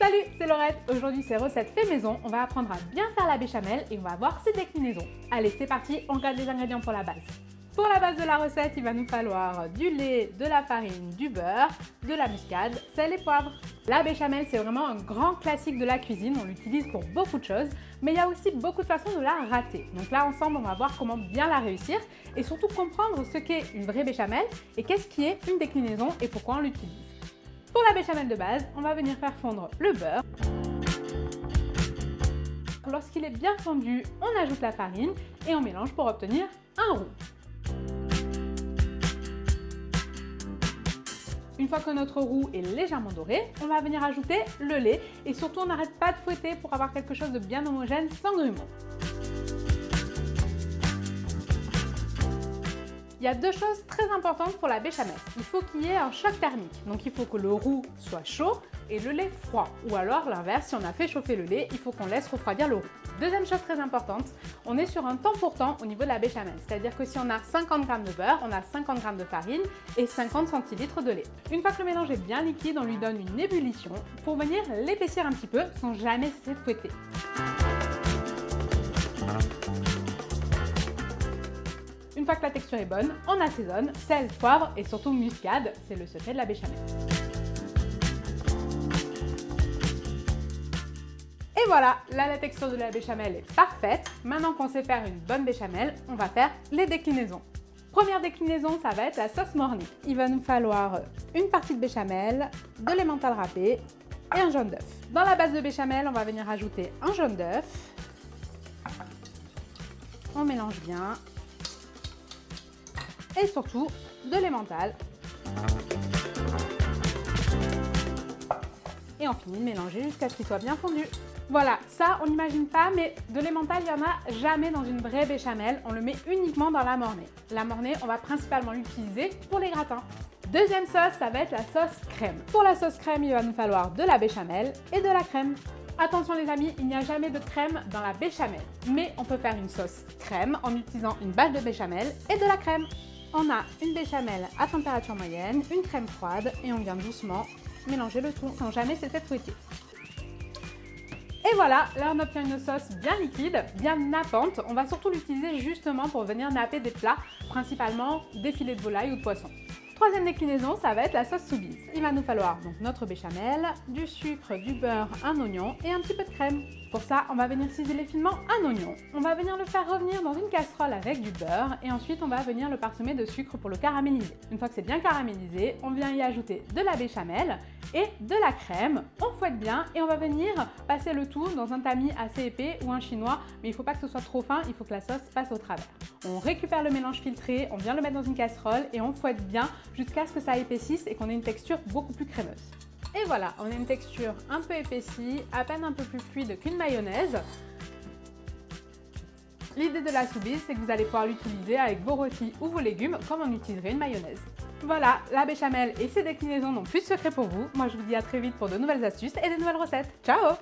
Salut, c'est Laurette. Aujourd'hui, c'est recette fait maison. On va apprendre à bien faire la béchamel et on va voir ses déclinaisons. Allez, c'est parti, on regarde les ingrédients pour la base. Pour la base de la recette, il va nous falloir du lait, de la farine, du beurre, de la muscade, sel et poivre. La béchamel, c'est vraiment un grand classique de la cuisine. On l'utilise pour beaucoup de choses, mais il y a aussi beaucoup de façons de la rater. Donc là, ensemble, on va voir comment bien la réussir et surtout comprendre ce qu'est une vraie béchamel et qu'est-ce qui est une déclinaison et pourquoi on l'utilise. Pour la béchamel de base, on va venir faire fondre le beurre. Lorsqu'il est bien fondu, on ajoute la farine et on mélange pour obtenir un roux. Une fois que notre roux est légèrement doré, on va venir ajouter le lait et surtout on n'arrête pas de fouetter pour avoir quelque chose de bien homogène sans grumeaux. Il y a deux choses très importantes pour la béchamel. Il faut qu'il y ait un choc thermique. Donc il faut que le roux soit chaud et le lait froid. Ou alors l'inverse, si on a fait chauffer le lait, il faut qu'on laisse refroidir le roux. Deuxième chose très importante, on est sur un temps pour temps au niveau de la béchamel. C'est-à-dire que si on a 50 g de beurre, on a 50 g de farine et 50 centilitres de lait. Une fois que le mélange est bien liquide, on lui donne une ébullition pour venir l'épaissir un petit peu sans jamais cesser de fouetter. Une fois que la texture est bonne, on assaisonne, sel, poivre et surtout muscade, c'est le secret de la béchamel. Et voilà, là la texture de la béchamel est parfaite. Maintenant qu'on sait faire une bonne béchamel, on va faire les déclinaisons. Première déclinaison, ça va être la sauce mornay. Il va nous falloir une partie de béchamel, de l'emmental râpé et un jaune d'œuf. Dans la base de béchamel, on va venir ajouter un jaune d'œuf. On mélange bien. Et surtout de l'emmental. Et on finit de mélanger jusqu'à ce qu'il soit bien fondu. Voilà, ça on n'imagine pas, mais de l'emmental, il n'y en a jamais dans une vraie béchamel. On le met uniquement dans la mornay. La mornay, on va principalement l'utiliser pour les gratins. Deuxième sauce, ça va être la sauce crème. Pour la sauce crème, il va nous falloir de la béchamel et de la crème. Attention les amis, il n'y a jamais de crème dans la béchamel. Mais on peut faire une sauce crème en utilisant une bâche de béchamel et de la crème. On a une béchamel à température moyenne, une crème froide et on vient doucement mélanger le tout sans jamais cesser de fouetter. Et voilà, là on obtient une sauce bien liquide, bien nappante. On va surtout l'utiliser justement pour venir napper des plats, principalement des filets de volaille ou de poisson. Troisième déclinaison, ça va être la sauce soubise. Il va nous falloir donc notre béchamel, du sucre, du beurre, un oignon et un petit peu de crème. Pour ça, on va venir ciseler finement un oignon. On va venir le faire revenir dans une casserole avec du beurre et ensuite on va venir le parsemer de sucre pour le caraméliser. Une fois que c'est bien caramélisé, on vient y ajouter de la béchamel et de la crème. On fouette bien et on va venir passer le tout dans un tamis assez épais ou un chinois, mais il ne faut pas que ce soit trop fin, il faut que la sauce passe au travers. On récupère le mélange filtré, on vient le mettre dans une casserole et on fouette bien jusqu'à ce que ça épaississe et qu'on ait une texture beaucoup plus crémeuse. Et voilà, on a une texture un peu épaissie, à peine un peu plus fluide qu'une mayonnaise. L'idée de la soubise, c'est que vous allez pouvoir l'utiliser avec vos rôtis ou vos légumes comme on utiliserait une mayonnaise. Voilà, la béchamel et ses déclinaisons n'ont plus de secret pour vous. Moi, je vous dis à très vite pour de nouvelles astuces et de nouvelles recettes. Ciao!